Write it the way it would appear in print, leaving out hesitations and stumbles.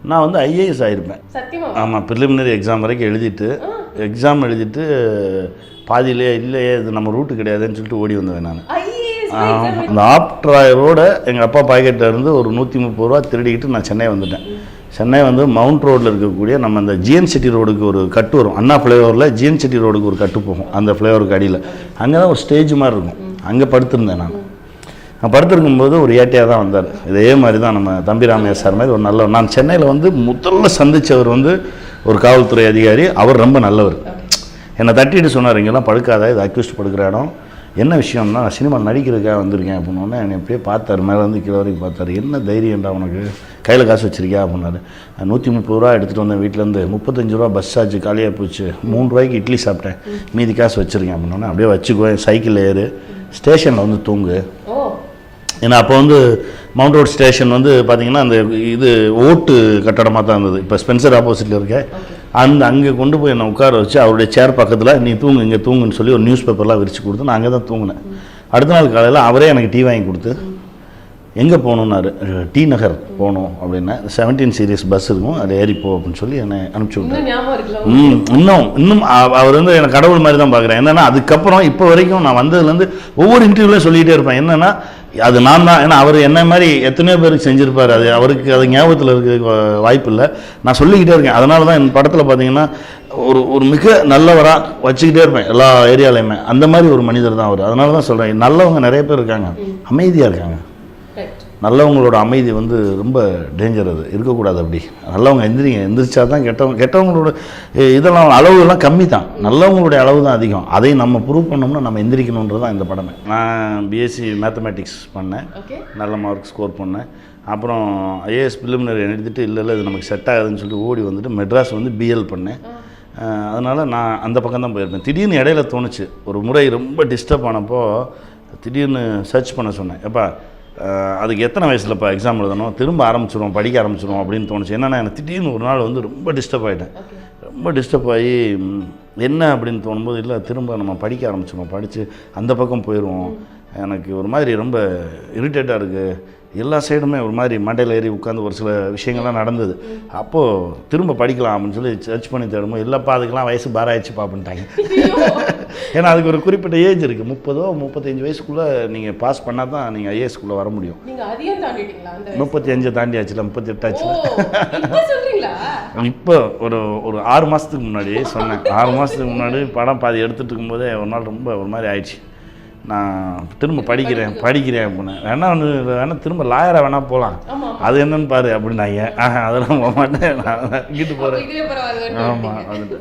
நான் வந்து ஐஏஎஸ் ஆகிருப்பேன். ஆமாம், ப்ரிலிமினரி எக்ஸாம் வரைக்கும் எழுதிட்டு பாதியிலே இல்லையே இது நம்ம ரூட்டு கிடையாதுன்னு சொல்லிட்டு ஓடி வந்தேன் நான். அந்த ஆப்ட்ராயரோட எங்கள் அப்பா பாக்கெட்டில் இருந்து ஒரு 130 ரூபா திருடிக்கிட்டு நான் சென்னை வந்துட்டேன். சென்னை வந்து மவுண்ட் ரோடில் இருக்கக்கூடிய நம்ம அந்த ஜிஎன் சிட்டி ரோடுக்கு ஒரு கட்டு வரும், அண்ணா ஃப்ளைஓவரில் ஜிஎன் சிட்டி ரோடுக்கு ஒரு கட்டு போகும், அந்த ஃப்ளைஓவருக்கு அடியில் அங்கே தான் ஒரு ஸ்டேஜ் மாதிரி இருக்கும். அங்கே படுத்திருந்தேன் நான் படுத்திருக்கும்போது ஒரு ஏட்டையாக தான் வந்தார். இதே மாதிரி தான் நம்ம தம்பி ராமையா சார் மாதிரி ஒரு நல்லவர். நான் சென்னையில் வந்து முதல்ல சந்தித்தவர் வந்து ஒரு காவல்துறை அதிகாரி. அவர் ரொம்ப நல்லவர். என்னை தட்டிட்டு சொன்னார், இங்கெல்லாம் படுக்காத, இது அக்யூஸ்ட் படுக்கிற இடம், என்ன விஷயம்னா நான் சினிமா நடிக்கிறதுக்காக வந்திருக்கேன் அப்படின்னோடனே என்னை எப்படியே பார்த்தார், மேலே வந்து கீழே வரைக்கும் பார்த்தாரு. என்ன தைரியம்டா உனக்கு, கையில் காசு வச்சிருக்கியா அப்படின்னாரு. 130 ரூபா எடுத்துகிட்டு வந்தேன் வீட்டிலேருந்து, 35 ரூபா பஸ் சார்ஜ் காலியாக போச்சு, 3 ரூபாய்க்கு இட்லி சாப்பிட்டேன், மீதி காசு வச்சுருக்கேன் அப்படின்னோடனே அப்படியே வச்சுக்கோ, சைக்கிளில் ஏறு, ஸ்டேஷனில் வந்து தூங்கு. ஏன்னா அப்போ வந்து மவுண்ட் ரோட் ஸ்டேஷன் வந்து பார்த்திங்கன்னா அந்த இது ஓட்டு கட்டடமாக தான் இருந்தது. இப்போ ஸ்பென்சர் ஆப்போசிட்டில் இருக்க அங்கே கொண்டு போய் என்னை உட்கார வச்சு அவருடைய சேர் பக்கத்தில் நீ தூங்கு, இங்கே தூங்குன்னு சொல்லி ஒரு நியூஸ் பேப்பர்லாம் விரித்து கொடுத்து நான் அங்கே தான் தூங்கினேன். அடுத்த நாள் காலையில் அவரே எனக்கு டீ வாங்கி கொடுத்து எங்கே போகணுன்னாரு, டி நகர் போகணும் அப்படின்னா 17 சீரியஸ் பஸ் இருக்கும், அது ஏறிப்போ அப்படின்னு சொல்லி என்னை அனுப்பிச்சி விட்டார். இன்னும் அவர் வந்து எனக்கு கடவுள் மாதிரி தான் பார்க்குறேன். என்னென்னா அதுக்கப்புறம் இப்போ வரைக்கும் நான் வந்ததுலேருந்து ஒவ்வொரு இன்டர்வியூலையும் சொல்லிகிட்டே இருப்பேன், என்னென்னா அது நான் தான். ஏன்னா அவர் என்ன மாதிரி எத்தனையோ பேருக்கு செஞ்சுருப்பார், அது அவருக்கு அது ஞாபகத்தில் இருக்க வாய்ப்பு இல்லை. நான் சொல்லிக்கிட்டே இருக்கேன். அதனால தான் என் படத்தில் பார்த்தீங்கன்னா ஒரு மிக நல்லவராக வச்சுக்கிட்டே இருப்பேன் எல்லா ஏரியாலையுமே. அந்த மாதிரி ஒரு மனிதர் தான் அவர். அதனால தான் சொல்கிறேன், நல்லவங்க நிறைய பேர் இருக்காங்க, அமைதியாக இருக்காங்க. நல்லவங்களோட அமைதி வந்து ரொம்ப டேஞ்சர், அது இருக்கக்கூடாது. அப்படி நல்லவங்க எந்திரிச்சா தான் கெட்டவங்களோட இதெல்லாம் அளவுலாம் கம்மி தான், நல்லவங்களுடைய அளவு தான் அதிகம். அதை நம்ம ப்ரூவ் பண்ணோம்னா நம்ம எந்திரிக்கணுன்றது தான் இந்த படமே. நான் பிஎஸ்சி மேத்தமேட்டிக்ஸ் பண்ணேன், நல்ல மார்க் ஸ்கோர் பண்ணேன். அப்புறம் ஐஏஎஸ் ப்ரிலிமினரி எழுதிட்டு இல்லை இது நமக்கு செட் ஆகுதுன்னு சொல்லிட்டு ஓடி வந்துட்டு மெட்ராஸ் வந்து பிஎல் பண்ணேன். அதனால் நான் அந்த பக்கம் தான் போயிருப்பேன். திடீர்னு இடையில தோணுச்சு, ஒரு முறை ரொம்ப டிஸ்டர்ப் ஆனப்போ திடீர்னு சர்ச் பண்ண சொன்னேன். எப்பா அதுக்கு எத்தனை வயசுலப்பா எக்ஸாம் எழுதணும், திரும்ப படிக்க ஆரம்பிச்சிடுவோம் அப்படின்னு தோணுச்சு. என்னென்னா எனக்கு திடீர்னு ஒரு நாள் வந்து ரொம்ப டிஸ்டர்ப் ஆகிட்டேன். ரொம்ப டிஸ்டர்ப் ஆகி என்ன அப்படின்னு தோணும்போது, இல்லை திரும்ப நம்ம படிக்க ஆரம்பிச்சிடுவோம், படித்து அந்த பக்கம் போயிடுவோம், எனக்கு ஒரு மாதிரி ரொம்ப இரிட்டேட்டாக இருக்குது, எல்லா சைடுமே ஒரு மாதிரி மண்டையில் ஏறி உட்காந்து ஒரு சில விஷயங்கள்லாம் நடந்தது. அப்போது திரும்ப படிக்கலாம் அப்படின்னு சொல்லி சர்ச் பண்ணி தேடும்போது, இல்லைப்பா அதுக்கெலாம் வயசு பாராயிடுச்சுப்பா அப்படின்ட்டாங்க. ஏன்னா அதுக்கு ஒரு குறிப்பிட்ட ஏஜ் இருக்குது, 30-35 வயசுக்குள்ளே நீங்கள் பாஸ் பண்ணால் தான் நீங்கள் ஐஏஎஸ்க்குள்ளே வர முடியும். 35 தாண்டியாச்சுல, 38 ஆச்சுல. இப்போ ஒரு 6 மாதத்துக்கு முன்னாடி சொன்னேன். 6 மாதத்துக்கு முன்னாடி படம் பாதி எடுத்துகிட்டு இருக்கும்போதே ஒரு நாள் ரொம்ப ஒரு மாதிரி ஆயிடுச்சு. நான் திரும்ப படிக்கிறேன் அப்படின்னேன். வேணா திரும்ப லாயராக வேணா போகலாம், அது என்னன்னு பாரு அப்படின்னாங்க. அதெல்லாம் போக மாட்டேன், நான் இங்கிட்டு போகிறேன். ஆமாம் வந்துட்டு